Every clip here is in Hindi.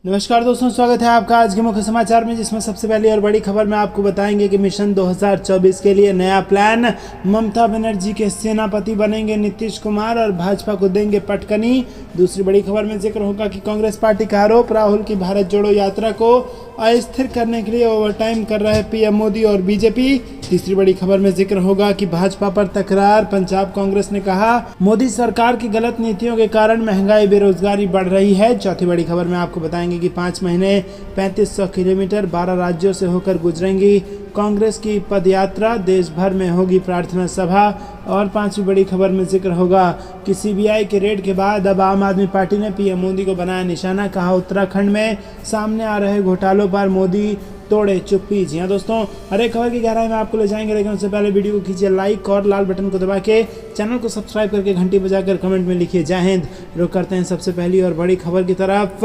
नमस्कार दोस्तों, स्वागत है आपका आज के मुख्य समाचार में, जिसमें सबसे पहली और बड़ी खबर में आपको बताएंगे कि मिशन 2024 के लिए नया प्लान। ममता बनर्जी के सेनापति बनेंगे नीतीश कुमार और भाजपा को देंगे पटकनी। दूसरी बड़ी खबर में जिक्र होगा कि कांग्रेस पार्टी का आरोप, राहुल की भारत जोड़ो यात्रा को अस्थिर करने के लिए ओवरटाइम कर रहे पीएम मोदी और बीजेपी। तीसरी बड़ी खबर में जिक्र होगा कि भाजपा पर तकरार, पंजाब कांग्रेस ने कहा मोदी सरकार की गलत नीतियों के कारण महंगाई बेरोजगारी बढ़ रही है। चौथी बड़ी खबर में आपको बताएंगे कि 5 महीने 3500 किलोमीटर 12 राज्यों से होकर गुजरेंगी कांग्रेस की पदयात्रा, देश भर में होगी प्रार्थना सभा। और पांचवी बड़ी खबर में जिक्र होगा कि सीबीआई के रेड के बाद अब आम आदमी पार्टी ने पीएम मोदी को बनाया निशाना, कहा उत्तराखंड में सामने आ रहे घोटालों पर मोदी तोड़े चुप्पी। जी हाँ दोस्तों, हर एक खबर की गहराई में आपको ले जाएंगे, लेकिन उससे पहले वीडियो को कीजिए लाइक और लाल बटन को दबा के चैनल को सब्सक्राइब करके घंटी बजाकर कमेंट में लिखिए जय हिंद। रुक करते हैं सबसे पहली और बड़ी खबर की तरफ।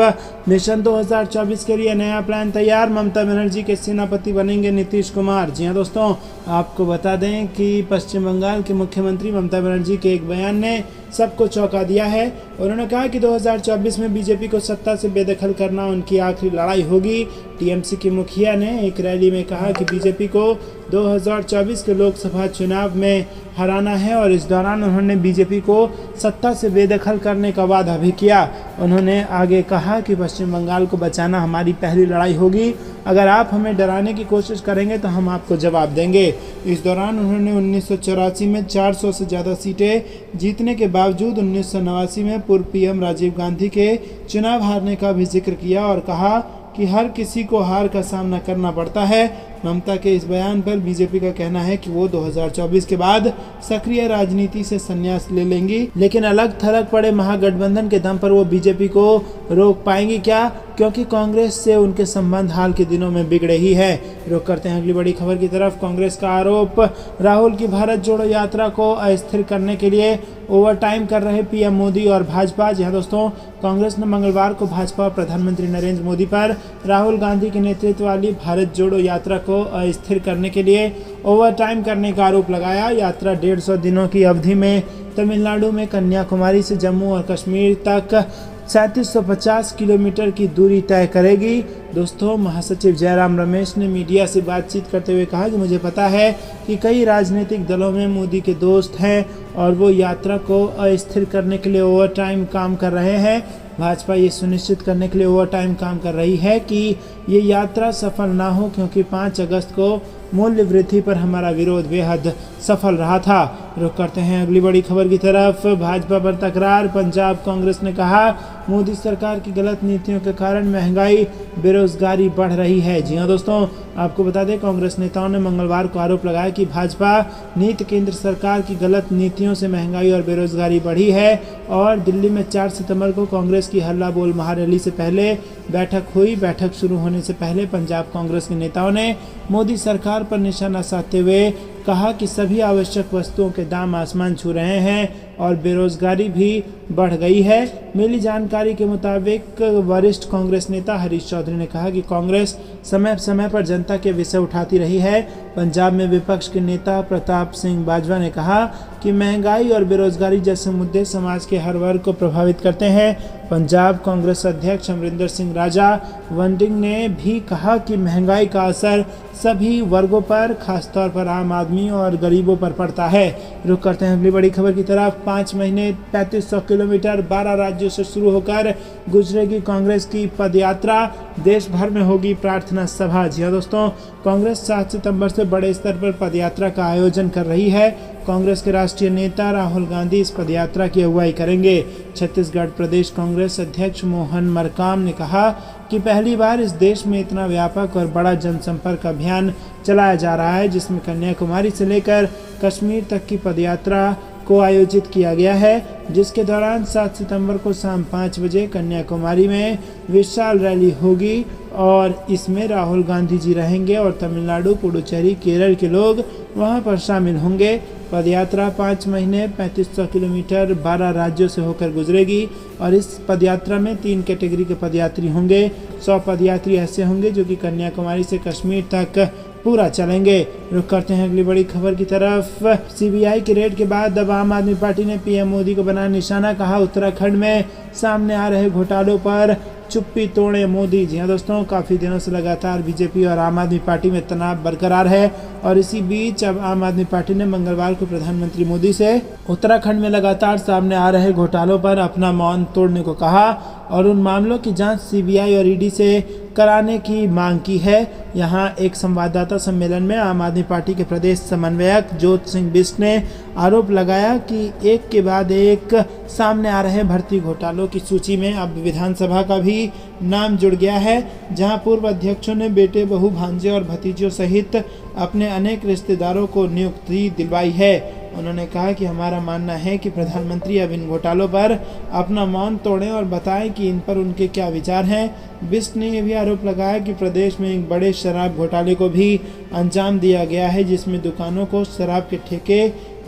मिशन 2024 के लिए नया प्लान तैयार, ममता बनर्जी के सेनापति बनेंगे नीतीश कुमार। जी हाँ दोस्तों, आपको बता दें कि पश्चिम बंगाल के मुख्यमंत्री ममता बनर्जी के एक बयान ने सबको चौंका दिया है। उन्होंने कहा कि 2024 में बीजेपी को सत्ता से बेदखल करना उनकी आखिरी लड़ाई होगी। टीएमसी के मुखिया ने एक रैली में कहा कि बीजेपी को 2024 के लोकसभा चुनाव में हराना है और इस दौरान उन्होंने बीजेपी को सत्ता से बेदखल करने का वादा भी किया। उन्होंने आगे कहा कि पश्चिम बंगाल को बचाना हमारी पहली लड़ाई होगी। अगर आप हमें डराने की कोशिश करेंगे तो हम आपको जवाब देंगे। इस दौरान उन्होंने 1984 में 400 से ज़्यादा सीटें जीतने के बावजूद 1989 में पूर्व पीएम राजीव गांधी के चुनाव हारने का भी जिक्र किया और कहा कि हर किसी को हार का सामना करना पड़ता है। ममता के इस बयान पर बीजेपी का कहना है कि वो 2024 के बाद सक्रिय राजनीति से संन्यास ले लेंगी, लेकिन अलग थलग पड़े महागठबंधन के दम पर वो बीजेपी को रोक पाएंगी क्या, क्योंकि कांग्रेस से उनके संबंध हाल के दिनों में बिगड़े ही है। रुक करते हैं अगली बड़ी खबर की तरफ। कांग्रेस का आरोप, राहुल की भारत जोड़ो यात्रा को अस्थिर करने के लिए ओवरटाइम कर रहे पीएम मोदी और भाजपा। जी हाँ दोस्तों, कांग्रेस ने मंगलवार को भाजपा और प्रधानमंत्री नरेंद्र मोदी पर राहुल गांधी के नेतृत्व वाली भारत जोड़ो यात्रा को अस्थिर करने के लिए ओवरटाइम करने का आरोप लगाया। यात्रा 150 दिनों की अवधि में तमिलनाडु में कन्याकुमारी से जम्मू और कश्मीर तक 3750 किलोमीटर की दूरी तय करेगी। दोस्तों, महासचिव जयराम रमेश ने मीडिया से बातचीत करते हुए कहा कि मुझे पता है कि कई राजनीतिक दलों में मोदी के दोस्त हैं और वो यात्रा को अस्थिर करने के लिए ओवरटाइम काम कर रहे हैं। भाजपा ये सुनिश्चित करने के लिए ओवरटाइम काम कर रही है कि ये यात्रा सफल ना हो, क्योंकि 5 अगस्त को मूल्य वृद्धि पर हमारा विरोध बेहद सफल रहा था। रुक करते हैं अगली बड़ी खबर की तरफ। भाजपा पर तकरार, पंजाब कांग्रेस ने कहा मोदी सरकार की गलत नीतियों के कारण महंगाई बेरोजगारी बढ़ रही है। जी हाँ दोस्तों, आपको बता दें कांग्रेस नेताओं ने मंगलवार को आरोप लगाया कि भाजपा नीति केंद्र सरकार की गलत नीतियों से महंगाई और बेरोजगारी बढ़ी है। और दिल्ली में 4 सितंबर को कांग्रेस की हल्ला बोल महारैली से पहले बैठक हुई। बैठक शुरू होने से पहले पंजाब कांग्रेस के नेताओं ने मोदी सरकार पर निशाना साधते हुए कहा कि सभी आवश्यक वस्तुओं के दाम आसमान छू रहे हैं और बेरोजगारी भी बढ़ गई है। मिली जानकारी के मुताबिक वरिष्ठ कांग्रेस नेता हरीश चौधरी ने कहा कि कांग्रेस समय समय पर जनता के विषय उठाती रही है। पंजाब में विपक्ष के नेता प्रताप सिंह बाजवा ने कहा कि महंगाई और बेरोजगारी जैसे मुद्दे समाज के हर वर्ग को प्रभावित करते हैं। पंजाब कांग्रेस अध्यक्ष अमरिंदर सिंह राजा वंटिंग ने भी कहा कि महंगाई का असर सभी वर्गों पर, खासतौर पर आम आदमी और गरीबों पर पड़ता है। रुक करते हैं अगली बड़ी खबर की तरफ। 5 महीने 3500 किलोमीटर 12 राज्यों से शुरू होकर गुजरेगी कांग्रेस की पदयात्रा, देश भर में होगी प्रार्थना सभा। जी हाँ दोस्तों, कांग्रेस 7 सितंबर से बड़े स्तर पर पदयात्रा का आयोजन कर रही है। कांग्रेस के राष्ट्रीय नेता राहुल गांधी इस पदयात्रा की अगुवाई करेंगे। छत्तीसगढ़ प्रदेश कांग्रेस अध्यक्ष मोहन मरकाम ने कहा कि पहली बार इस देश में इतना व्यापक और बड़ा जनसंपर्क अभियान चलाया जा रहा है, जिसमें कन्याकुमारी से लेकर कश्मीर तक की पदयात्रा को आयोजित किया गया है, जिसके दौरान 7 सितंबर को शाम 5 बजे कन्याकुमारी में विशाल रैली होगी और इसमें राहुल गांधी जी रहेंगे और तमिलनाडु, पुडुचेरी, केरल के लोग वहां पर शामिल होंगे। पदयात्रा 5 महीने 3500 किलोमीटर 12 राज्यों से होकर गुजरेगी और इस पदयात्रा में 3 कैटेगरी के पदयात्री होंगे। 100 पदयात्री ऐसे होंगे जो कि कन्याकुमारी से कश्मीर तक पूरा चलेंगे। रुक करते हैं अगली बड़ी खबर की तरफ। सीबीआई के रेड के बाद अब आम आदमी पार्टी ने पीएम मोदी को बनाया निशाना, कहा उत्तराखंड में सामने आ रहे घोटालों पर चुप्पी तोड़े मोदी। जी हाँ दोस्तों, काफ़ी दिनों से लगातार बीजेपी और आम आदमी पार्टी में तनाव बरकरार है और इसी बीच अब आम आदमी पार्टी ने मंगलवार को प्रधानमंत्री मोदी से उत्तराखंड में लगातार सामने आ रहे घोटालों पर अपना मौन तोड़ने को कहा और उन मामलों की जांच सीबीआई और ईडी से कराने की मांग की है। यहां एक संवाददाता सम्मेलन में आम आदमी पार्टी के प्रदेश समन्वयक ज्योत सिंह बिष्ट ने आरोप लगाया कि एक के बाद एक सामने आ रहे भर्ती घोटालों की सूची में अब विधानसभा का भी नाम जुड़ गया है, जहां पूर्व अध्यक्षों ने बेटे, बहू, भांजे और भतीजों सहित अपने अनेक रिश्तेदारों को नियुक्ति दिलवाई है। उन्होंने कहा कि हमारा मानना है कि प्रधानमंत्री अब इन घोटालों पर अपना मौन तोड़ें और बताएं कि इन पर उनके क्या विचार हैं। बिष्ट ने यह भी आरोप लगाया कि प्रदेश में एक बड़े शराब घोटाले को भी अंजाम दिया गया है, जिसमें दुकानों को शराब के ठेके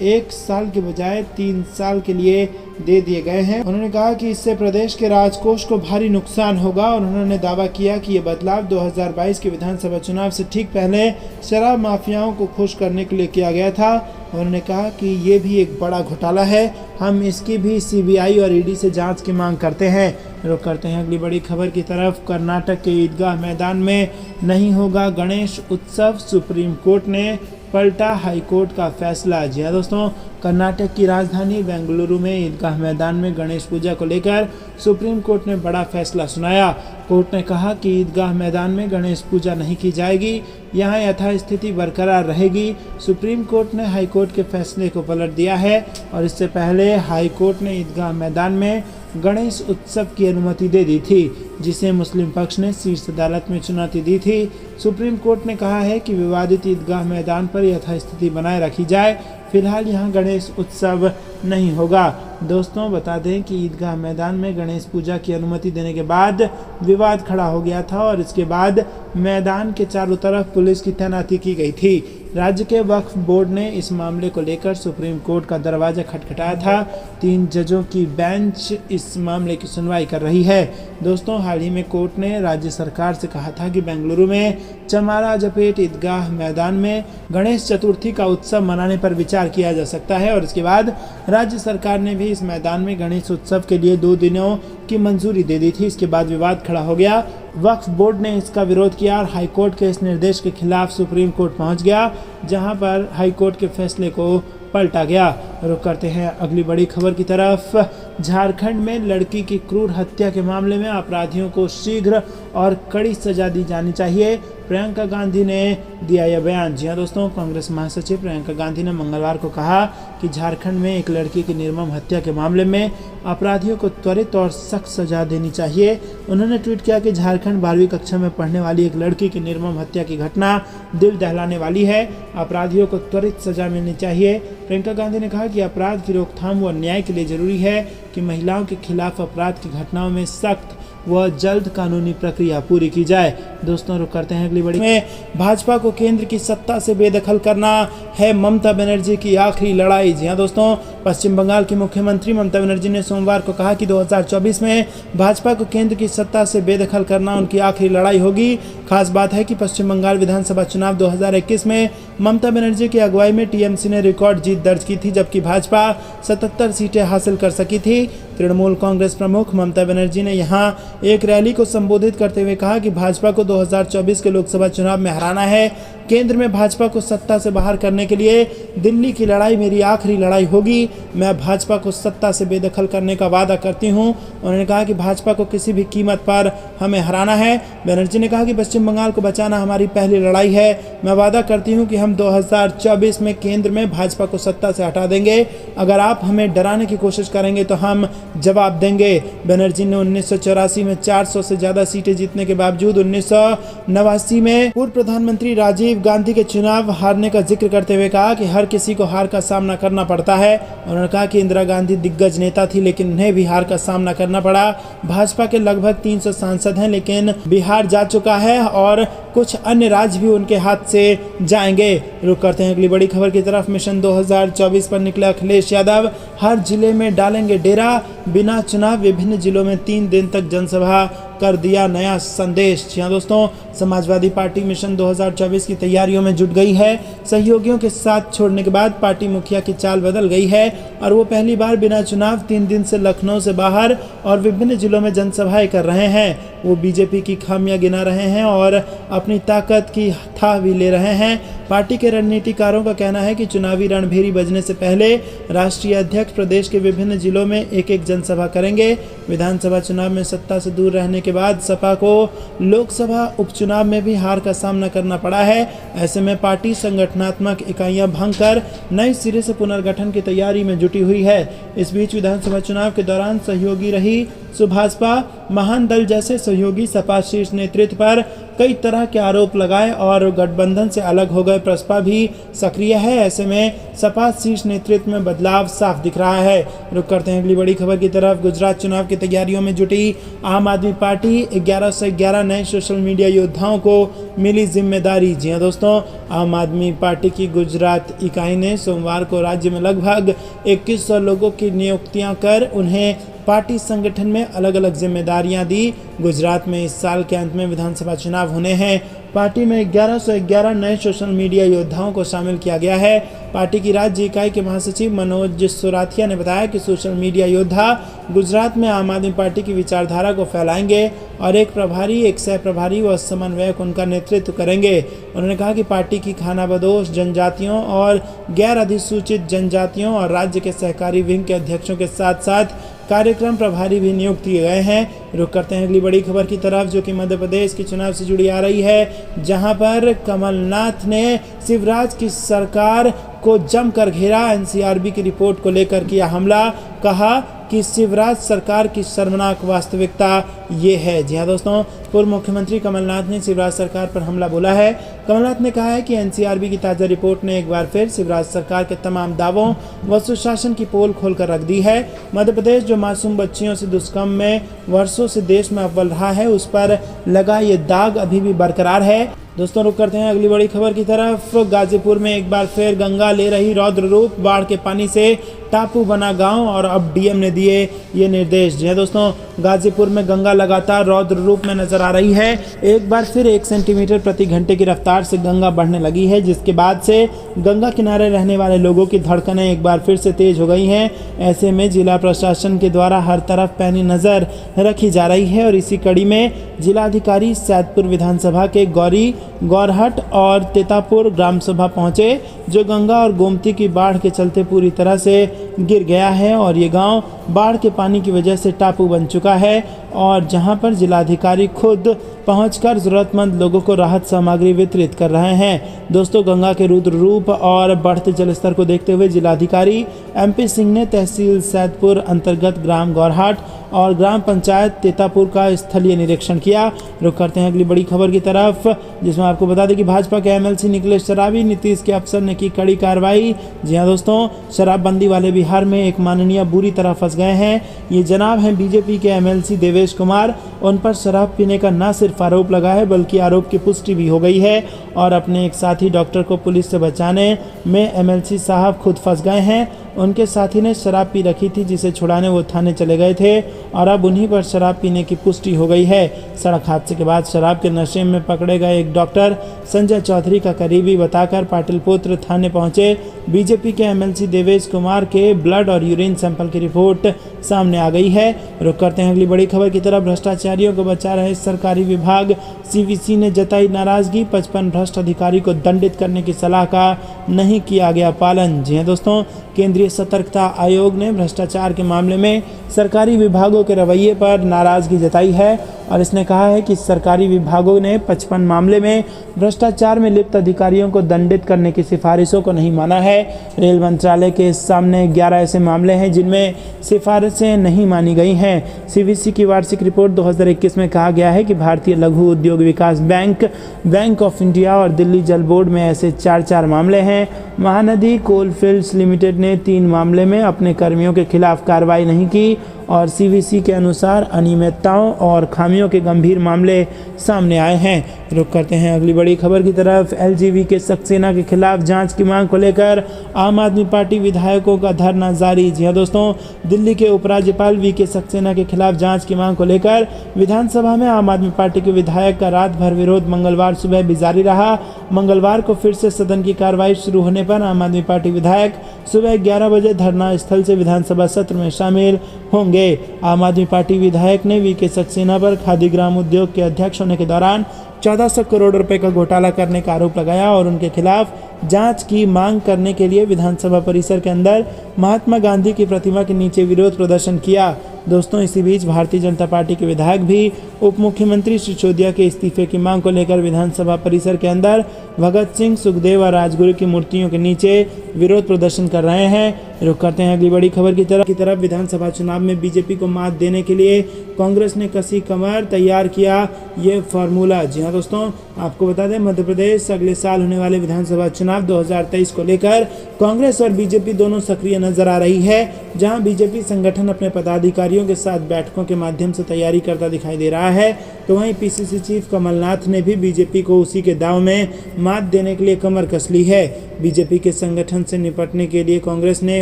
1 साल के बजाय 3 साल के लिए दे दिए गए हैं। उन्होंने कहा कि इससे प्रदेश के राजकोष को भारी नुकसान होगा और उन्होंने दावा किया कि ये बदलाव 2022 के विधानसभा चुनाव से ठीक पहले शराब माफियाओं को खुश करने के लिए किया गया था। उन्होंने कहा कि ये भी एक बड़ा घोटाला है, हम इसकी भी सीबीआई और ईडी से जांच की मांग करते हैं। रुक करते हैं अगली बड़ी खबर की तरफ। कर्नाटक के ईदगाह मैदान में नहीं होगा गणेश उत्सव, सुप्रीम कोर्ट ने पलटा हाईकोर्ट का फैसला। जी हाँ दोस्तों, कर्नाटक की राजधानी बेंगलुरु में ईदगाह मैदान में गणेश पूजा को लेकर सुप्रीम कोर्ट ने बड़ा फैसला सुनाया। कोर्ट ने कहा कि ईदगाह मैदान में गणेश पूजा नहीं की जाएगी, यहाँ यथास्थिति बरकरार रहेगी। सुप्रीम कोर्ट ने हाईकोर्ट के फैसले को पलट दिया है और इससे पहले हाईकोर्ट ने ईदगाह मैदान में गणेश उत्सव की अनुमति दे दी थी, जिसे मुस्लिम पक्ष ने शीर्ष अदालत में चुनौती दी थी। सुप्रीम कोर्ट ने कहा है कि विवादित ईदगाह मैदान पर यथास्थिति बनाए रखी जाए, फिलहाल यहां गणेश उत्सव नहीं होगा। दोस्तों बता दें कि ईदगाह मैदान में गणेश पूजा की अनुमति देने के बाद विवाद खड़ा हो गया था और इसके बाद मैदान के चारों तरफ पुलिस की तैनाती की गई थी। राज्य के वक्फ बोर्ड ने इस मामले को लेकर सुप्रीम कोर्ट का दरवाजा खटखटाया था। 3 जजों की बेंच इस मामले की सुनवाई कर रही है। दोस्तों हाल ही में कोर्ट ने राज्य सरकार से कहा था कि बेंगलुरु में चमारा जपेट ईदगाह मैदान में गणेश चतुर्थी का उत्सव मनाने पर विचार किया जा सकता है और इसके बाद राज्य सरकार ने भी इस मैदान में गणेश उत्सव के लिए 2 दिनों की मंजूरी दे दी थी। इसके बाद विवाद खड़ा हो गया, वक्फ बोर्ड ने इसका विरोध किया और हाईकोर्ट के इस निर्देश के खिलाफ सुप्रीम कोर्ट पहुंच गया, जहां पर हाईकोर्ट के फैसले को पलटा गया। रुक करते हैं अगली बड़ी खबर की तरफ। झारखंड में लड़की की क्रूर हत्या के मामले में अपराधियों को शीघ्र और कड़ी सजा दी जानी चाहिए, प्रियंका गांधी ने दिया यह बयान। जी हाँ दोस्तों, कांग्रेस महासचिव प्रियंका गांधी ने मंगलवार को कहा कि झारखंड में एक लड़की की निर्मम हत्या के मामले में अपराधियों को त्वरित और सख्त सजा देनी चाहिए। उन्होंने ट्वीट किया कि झारखंड 12वीं कक्षा में पढ़ने वाली एक लड़की की निर्मम हत्या की घटना दिल दहलाने वाली है, अपराधियों को त्वरित सजा मिलनी चाहिए। प्रियंका गांधी ने कहा कि अपराध की रोकथाम व न्याय के लिए जरूरी है कि महिलाओं के खिलाफ अपराध की घटनाओं में सख्त व जल्द कानूनी प्रक्रिया पूरी की जाए। दोस्तों रुक करते हैं अगली बड़ी में। भाजपा को केंद्र की सत्ता से बेदखल करना है ममता बनर्जी की आखिरी लड़ाई। जी हाँ दोस्तों, पश्चिम बंगाल की मुख्यमंत्री ममता बनर्जी ने सोमवार को कहा कि 2024 में भाजपा को केंद्र की सत्ता से बेदखल करना उनकी आखिरी लड़ाई होगी। खास बात है कि पश्चिम बंगाल विधानसभा चुनाव 2021 में ममता बनर्जी की अगुवाई में टीएमसी ने रिकॉर्ड जीत दर्ज की थी, जबकि भाजपा 77 सीटें हासिल कर सकी थी। तृणमूल कांग्रेस प्रमुख ममता बनर्जी ने यहां एक रैली को संबोधित करते हुए कहा कि भाजपा को 2024 के लोकसभा चुनाव में हराना है। केंद्र में भाजपा को सत्ता से बाहर करने के लिए दिल्ली की लड़ाई मेरी आखिरी लड़ाई होगी। मैं भाजपा को सत्ता से बेदखल करने का वादा करती हूं। उन्होंने कहा कि भाजपा को किसी भी कीमत पर हमें हराना है। बनर्जी ने कहा कि पश्चिम बंगाल को बचाना हमारी पहली लड़ाई है। मैं वादा करती हूं कि हम 2024 में केंद्र में भाजपा को सत्ता से हटा देंगे। अगर आप हमें डराने की कोशिश करेंगे तो हम जवाब देंगे। बनर्जी ने 1984 में 400 से ज्यादा सीटें जीतने के बावजूद 1989 में पूर्व प्रधानमंत्री राजीव गांधी के चुनाव हारने का जिक्र करते हुए कहा कि हर किसी को हार का सामना करना पड़ता है। उन्होंने कहा कि इंदिरा गांधी दिग्गज नेता थी, लेकिन उन्हें भी हार का सामना करना पड़ा। भाजपा के लगभग 300 सांसद हैं, लेकिन बिहार जा चुका है और कुछ अन्य राज्य भी उनके हाथ से जाएंगे। रुक करते हैं अगली बड़ी खबर की तरफ। मिशन 2024 पर निकले अखिलेश यादव, हर जिले में डालेंगे डेरा, बिना चुनाव विभिन्न जिलों में 3 दिन तक जनसभा कर दिया नया संदेश। जी हाँ दोस्तों, समाजवादी पार्टी मिशन 2024 की तैयारियों में जुट गई है। सहयोगियों के साथ छोड़ने के बाद पार्टी मुखिया की चाल बदल गई है और वो पहली बार बिना चुनाव 3 दिन से लखनऊ से बाहर और विभिन्न जिलों में जनसभाएं कर रहे हैं। वो बीजेपी की खामियां गिना रहे हैं और अपनी ताकत की थाह भी ले रहे हैं। पार्टी के रणनीतिकारों का कहना है कि चुनावी रणभेरी बजने से पहले राष्ट्रीय अध्यक्ष प्रदेश के विभिन्न जिलों में एक एक जनसभा करेंगे। विधानसभा चुनाव में सत्ता से दूर रहने के बाद सपा को लोकसभा उपचुनाव में भी हार का सामना करना पड़ा है। ऐसे में पार्टी संगठनात्मक इकाइयां भंग कर नए सिरे से पुनर्गठन की तैयारी में जुटी हुई है। इस बीच विधानसभा चुनाव के दौरान सहयोगी रही सुभाषपा महान दल जैसे सहयोगी सपा शीर्ष नेतृत्व पर कई तरह के आरोप लगाए और गठबंधन से अलग हो गए प्रसपा भी सक्रिय है। ऐसे में सपा शीर्ष नेतृत्व में बदलाव साफ दिख रहा है। रुक करते हैं अगली बड़ी खबर की तरफ। गुजरात चुनाव की तैयारियों में जुटी आम आदमी पार्टी 11 से 11 नए सोशल मीडिया योद्धाओं को मिली जिम्मेदारी। जी हाँ दोस्तों, आम आदमी पार्टी की गुजरात इकाई ने सोमवार को राज्य में लगभग 2100 लोगों की नियुक्तियां कर उन्हें पार्टी संगठन में अलग अलग जिम्मेदारियां दी। गुजरात में इस साल के अंत में विधानसभा चुनाव होने हैं। पार्टी में 1111 नए सोशल मीडिया योद्धाओं को शामिल किया गया है। पार्टी की राज्य इकाई के महासचिव मनोज सुराथिया ने बताया कि सोशल मीडिया योद्धा गुजरात में आम आदमी पार्टी की विचारधारा को फैलाएंगे और एक प्रभारी, एक सह प्रभारी व समन्वयक उनका नेतृत्व करेंगे। उन्होंने कहा कि पार्टी की खानाबदोश जनजातियों और गैर अधिसूचित जनजातियों और राज्य के सहकारी विंग के अध्यक्षों के साथ साथ कार्यक्रम प्रभारी भी नियुक्त किए गए हैं। रुक करते हैं अगली बड़ी खबर की तरफ, जो कि मध्य प्रदेश के चुनाव से जुड़ी आ रही है, जहां पर कमलनाथ ने शिवराज की सरकार को जमकर घेरा। एनसीआरबी की रिपोर्ट को लेकर किया हमला, कहा कि शिवराज सरकार की शर्मनाक वास्तविकता ये है। जी हाँ दोस्तों, पूर्व मुख्यमंत्री कमलनाथ ने शिवराज सरकार पर हमला बोला है। कमलनाथ ने कहा है कि एनसीआरबी की ताज़ा रिपोर्ट ने एक बार फिर शिवराज सरकार के तमाम दावों व सुशासन की पोल खोलकर रख दी है। मध्य प्रदेश जो मासूम बच्चियों से दुष्कर्म में वर्षों से देश में अव्वल रहा है, उस पर लगा ये दाग अभी भी बरकरार है। दोस्तों रुक करते हैं अगली बड़ी खबर की तरफ। गाजीपुर में एक बार फिर गंगा ले रही रौद्र रूप, बाढ़ के पानी से टापू बना गांव और अब डीएम ने दिए ये निर्देश। जी दोस्तों, गाजीपुर में गंगा लगातार रौद्र रूप में नजर आ रही है। एक बार फिर 1 सेंटीमीटर प्रति घंटे की रफ्तार से गंगा बढ़ने लगी है, जिसके बाद से गंगा किनारे रहने वाले लोगों की धड़कनें एक बार फिर से तेज हो गई हैं। ऐसे में जिला प्रशासन के द्वारा हर तरफ पैनी नजर रखी जा रही है और इसी कड़ी में जिलाधिकारी सैदपुर विधानसभा के गौरी, गौरहट और तेतापुर ग्राम सभा पहुंचे, जो गंगा और गोमती की बाढ़ के चलते पूरी तरह से गिर गया है और ये गांव बाढ़ के पानी की वजह से टापू बन चुका है और जहां पर जिलाधिकारी खुद पहुंचकर जरूरतमंद लोगों को राहत सामग्री वितरित कर रहे हैं। दोस्तों, गंगा के रुद्र रूप और बढ़ते जलस्तर को देखते हुए जिलाधिकारी एमपी सिंह ने तहसील सैदपुर अंतर्गत ग्राम गौरहाट और ग्राम पंचायत तेतापुर का स्थलीय निरीक्षण किया। रुक करते हैं अगली बड़ी खबर की तरफ, जिसमें आपको बता दें कि भाजपा के एमएलसी निकलेश शराबी, नीतीश के अफसर ने की कड़ी कार्रवाई। जी हाँ दोस्तों, शराबबंदी वाले बिहार में एक माननीय बुरी तरह फंस गए हैं। ये जनाब हैं बीजेपी के एमएलसी देवेश कुमार। उन पर शराब पीने का न सिर्फ आरोप लगा है, बल्कि आरोप की पुष्टि भी हो गई है और अपने एक साथी डॉक्टर को पुलिस से बचाने में एमएलसी साहब खुद फंस गए हैं। उनके साथी ने शराब पी रखी थी, जिसे छुड़ाने वो थाने चले गए थे और अब उन्हीं पर शराब पीने की पुष्टि हो गई है। सड़क हादसे के बाद शराब के नशे में पकड़े गए एक डॉक्टर संजय चौधरी का करीबी बताकर पाटिलपुत्र थाने पहुंचे। बीजेपी के एमएलसी देवेश कुमार के ब्लड और यूरिन सैंपल की रिपोर्ट सामने आ गई है। रुक करते हैं अगली बड़ी खबर की तरफ। भ्रष्टाचारियों को बचा रहे सरकारी विभाग सीवीसी ने जताई नाराजगी। 55 भ्रष्ट अधिकारी को दंडित करने की सलाह का नहीं किया गया पालन। जी हाँ दोस्तों, केंद्रीय सतर्कता आयोग ने भ्रष्टाचार के मामले में सरकारी विभागों के रवैये पर नाराजगी जताई है और इसने कहा है कि सरकारी विभागों ने 55 मामले में भ्रष्टाचार में लिप्त अधिकारियों को दंडित करने की सिफारिशों को नहीं माना है। रेल मंत्रालय के सामने 11 ऐसे मामले हैं जिनमें सिफारिशें नहीं मानी गई हैं। सीवीसी की वार्षिक रिपोर्ट 2021 में कहा गया है कि भारतीय लघु उद्योग विकास बैंक, बैंक ऑफ इंडिया और दिल्ली जल बोर्ड में ऐसे 4 मामले हैं। महानदी कोल फील्ड्स लिमिटेड ने 3 मामले में अपने कर्मियों के खिलाफ कार्रवाई नहीं की और सीवीसी के अनुसार अनियमितताओं और खामियों के गंभीर मामले सामने आए हैं। रुक करते हैं अगली बड़ी खबर की तरफ। एलजीवी के सक्सेना के खिलाफ जांच की मांग को लेकर आम आदमी पार्टी विधायकों का धरना जारी। जी हां दोस्तों, दिल्ली के उपराज्यपाल वी के सक्सेना के खिलाफ जांच की मांग को लेकर विधानसभा में आम आदमी पार्टी के विधायक का रात भर विरोध मंगलवार सुबह भी जारी रहा। मंगलवार को फिर से सदन की कार्रवाई शुरू होने पर आम आदमी पार्टी विधायक सुबह 11 बजे धरना स्थल से विधानसभा सत्र में शामिल होंगे। आम आदमी पार्टी विधायक ने वी के सक्सेना पर खादी ग्राम उद्योग के अध्यक्ष होने के दौरान 1400 करोड़ रुपए का घोटाला करने का आरोप लगाया और उनके खिलाफ जांच की मांग करने के लिए विधानसभा परिसर के अंदर महात्मा गांधी की प्रतिमा के नीचे विरोध प्रदर्शन किया। दोस्तों, इसी बीच भारतीय जनता पार्टी के विधायक भी उप मुख्यमंत्री सिसोदिया के इस्तीफे की मांग को लेकर विधानसभा परिसर के अंदर भगत सिंह, सुखदेव और राजगुरु की मूर्तियों के नीचे विरोध प्रदर्शन कर रहे हैं। रुक करते हैं अगली बड़ी खबर की तरफ। विधानसभा चुनाव में बीजेपी को मात देने के लिए कांग्रेस ने कसी कमर, तैयार किया ये फार्मूला। जी हाँ दोस्तों, आपको बता दें, मध्य प्रदेश अगले साल होने वाले विधानसभा चुनाव 2023 को लेकर कांग्रेस और बीजेपी दोनों सक्रिय नजर आ रही है। जहां बीजेपी संगठन अपने पदाधिकारियों के साथ बैठकों के माध्यम से तैयारी करता दिखाई दे रहा है, तो वहीं पीसीसी चीफ कमलनाथ ने भी बीजेपी को उसी के दांव में मात देने के लिए कमर कस ली है। बीजेपी के संगठन से निपटने के लिए कांग्रेस ने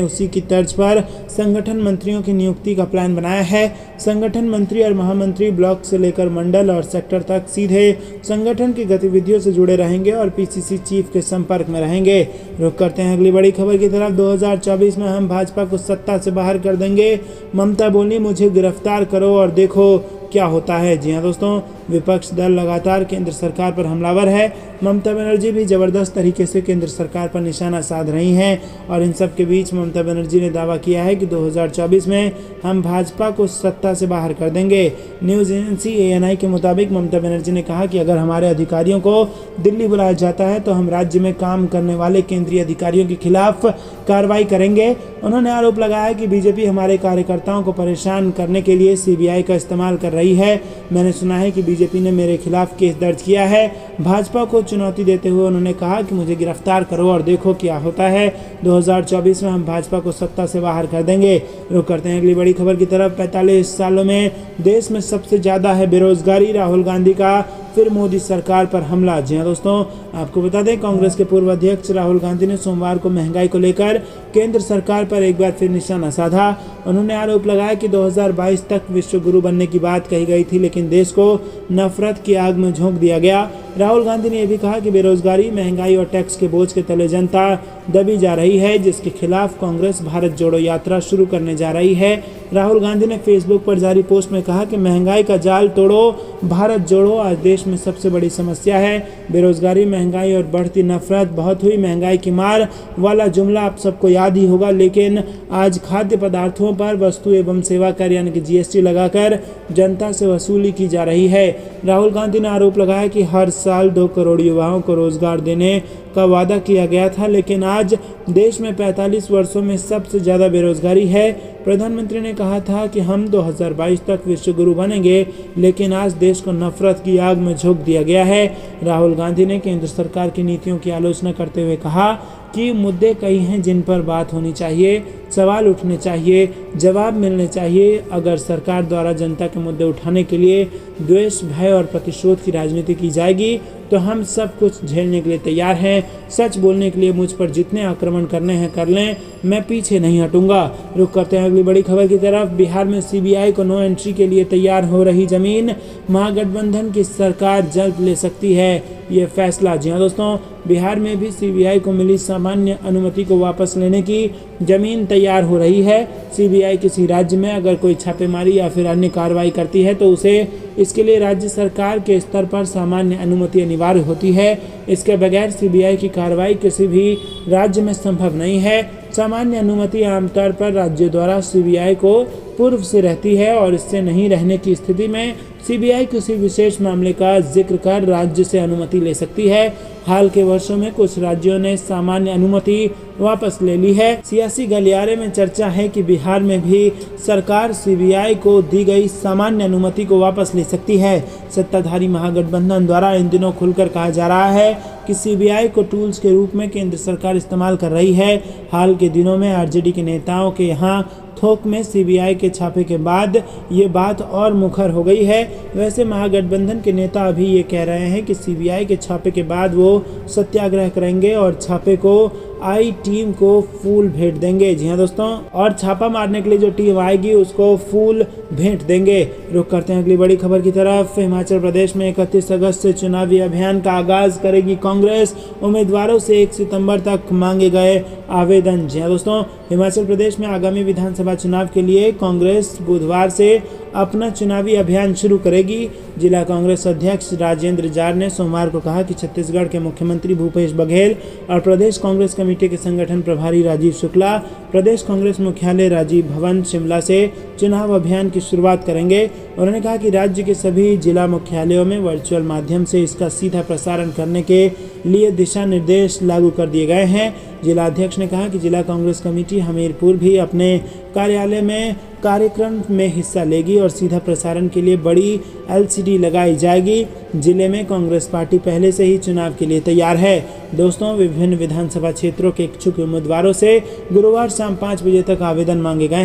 उसी की तर्ज पर संगठन मंत्रियों की नियुक्ति का प्लान बनाया है। संगठन मंत्री और महामंत्री ब्लॉक से लेकर मंडल और सेक्टर तक सीधे संगठन की गतिविधियों से जुड़े रहेंगे और पीसीसी चीफ के संपर्क में रहेंगे। रुक करते हैं अगली बड़ी खबर की तरफ। 2024 में हम भाजपा को सत्ता से बाहर कर देंगे, ममता बोली मुझे गिरफ्तार करो और देखो क्या होता है। जी हाँ दोस्तों, विपक्ष दल लगातार केंद्र सरकार पर हमलावर है। ममता बनर्जी भी जबरदस्त तरीके से केंद्र सरकार पर निशाना साध रही हैं और इन सब के बीच ममता बनर्जी ने दावा किया है कि 2024 में हम भाजपा को सत्ता से बाहर कर देंगे। न्यूज़ एजेंसी ANI के मुताबिक ममता बनर्जी ने कहा कि अगर हमारे अधिकारियों को दिल्ली बुलाया जाता है तो हम राज्य में काम करने वाले केंद्रीय अधिकारियों के खिलाफ कार्रवाई करेंगे। उन्होंने आरोप लगाया कि बीजेपी हमारे कार्यकर्ताओं को परेशान करने के लिए CBI का इस्तेमाल कर रही है। मैंने सुना है कि बीजेपी ने मेरे खिलाफ केस दर्ज किया है। भाजपा को चुनौती देते हुए उन्होंने कहा कि मुझे गिरफ्तार करो और देखो क्या होता है। 2024 में हम भाजपा को सत्ता से बाहर कर देंगे। रुक करते हैं अगली बड़ी खबर की तरफ। 45 सालों में देश में सबसे ज्यादा है बेरोजगारी, राहुल गांधी का फिर मोदी सरकार पर हमला। जी हाँ दोस्तों, आपको बता दें, कांग्रेस के पूर्व अध्यक्ष राहुल गांधी ने सोमवार को महंगाई को लेकर केंद्र सरकार पर एक बार फिर निशाना साधा। उन्होंने आरोप लगाया कि 2022 तक विश्व गुरु बनने की बात कही गई थी, लेकिन देश को नफरत की आग में झोंक दिया गया। राहुल गांधी ने यह भी कहा कि बेरोजगारी, महंगाई और टैक्स के बोझ के तले जनता दबी जा रही है, जिसके खिलाफ कांग्रेस भारत जोड़ो यात्रा शुरू करने जा रही है। राहुल गांधी ने फेसबुक पर जारी पोस्ट में कहा कि महंगाई का जाल तोड़ो, भारत जोड़ो आज देश में सबसे बड़ी समस्या है। बेरोजगारी, महंगाई और बढ़ती नफरत। बहुत हुई महंगाई की मार वाला जुमला आप सबको याद ही होगा, लेकिन आज खाद्य पदार्थों पर वस्तु एवं सेवा कर यानी कि GST लगाकर जनता से वसूली की जा रही है। राहुल गांधी ने आरोप लगाया कि हर साल 2 करोड़ युवाओं को रोजगार देने का वादा किया गया था, लेकिन आज देश में 45 वर्षों में सबसे ज़्यादा बेरोजगारी है। प्रधानमंत्री ने कहा था कि हम 2022 तक विश्व गुरु बनेंगे, लेकिन आज देश को नफरत की आग में झोंक दिया गया है। राहुल गांधी ने केंद्र सरकार की नीतियों की आलोचना करते हुए कहा कि मुद्दे कई हैं जिन पर बात होनी चाहिए, सवाल उठने चाहिए, जवाब मिलने चाहिए। अगर सरकार द्वारा जनता के मुद्दे उठाने के लिए द्वेष, भय और प्रतिशोध की राजनीति की जाएगी तो हम सब कुछ झेलने के लिए तैयार हैं। सच बोलने के लिए मुझ पर जितने आक्रमण करने हैं कर लें, मैं पीछे नहीं हटूंगा। रुक करते हैं अगली बड़ी खबर की तरफ। बिहार में CBI को नो एंट्री के लिए तैयार हो रही जमीन, महागठबंधन की सरकार जल्द ले सकती है ये फैसला। जी हाँ दोस्तों, बिहार में भी CBI को मिली सामान्य अनुमति को वापस लेने की जमीन तैयार हो रही है। CBI किसी राज्य में अगर कोई छापेमारी या फिर अन्य कार्रवाई करती है तो उसे इसके लिए राज्य सरकार के स्तर पर सामान्य अनुमति अनिवार्य होती है। इसके बगैर CBI की कार्रवाई किसी भी राज्य में संभव नहीं है। सामान्य अनुमति आमतौर पर राज्य द्वारा CBI को पूर्व से रहती है और इससे नहीं रहने की स्थिति में CBI किसी विशेष मामले का जिक्र कर राज्य से अनुमति ले सकती है। हाल के वर्षों में कुछ राज्यों ने सामान्य अनुमति वापस ले ली है। सियासी गलियारे में चर्चा है कि बिहार में भी सरकार CBI को दी गई सामान्य अनुमति को वापस ले सकती है। सत्ताधारी महागठबंधन द्वारा इन दिनों खुलकर कहा जा रहा है कि CBI को टूल्स के रूप में केंद्र सरकार इस्तेमाल कर रही है। हाल के दिनों में RJD के नेताओं के यहाँ थोक में सीबीआई के छापे के बाद ये बात और मुखर हो गई है। वैसे महागठबंधन के नेता अभी ये कह रहे हैं कि सीबीआई के छापे के बाद वो सत्याग्रह करेंगे और छापे को आई टीम को फूल भेंट देंगे। जी हाँ दोस्तों, और छापा मारने के लिए जो टीम आएगी उसको फूल भेंट देंगे। रुक करते हैं अगली बड़ी खबर की तरफ। हिमाचल प्रदेश में 31 अगस्त से चुनावी अभियान का आगाज करेगी कांग्रेस। उम्मीदवारों से 1 सितंबर तक मांगे गए आवेदन। जी हाँ दोस्तों, हिमाचल प्रदेश में आगामी विधानसभा चुनाव के लिए कांग्रेस बुधवार से अपना चुनावी अभियान शुरू करेगी। जिला कांग्रेस अध्यक्ष राजेंद्र जार ने सोमवार को कहा कि छत्तीसगढ़ के मुख्यमंत्री भूपेश बघेल और प्रदेश कांग्रेस कमेटी के संगठन प्रभारी राजीव शुक्ला प्रदेश कांग्रेस मुख्यालय राजीव भवन शिमला से चुनाव अभियान की शुरुआत करेंगे। उन्होंने कहा कि राज्य के सभी जिला मुख्यालयों में वर्चुअल माध्यम से इसका सीधा प्रसारण करने के लिए दिशा निर्देश लागू कर दिए गए हैं। जिला अध्यक्ष ने कहा कि जिला कांग्रेस कमेटी हमीरपुर भी अपने कार्यालय में कार्यक्रम में हिस्सा लेगी और सीधा प्रसारण के लिए बड़ी एलसीडी लगाई जाएगी। जिले में कांग्रेस पार्टी पहले से ही चुनाव के लिए तैयार है। दोस्तों, विभिन्न विधानसभा क्षेत्रों के इच्छुक उम्मीदवारों से गुरुवार शाम 5 बजे तक आवेदन मांगे गए हैं।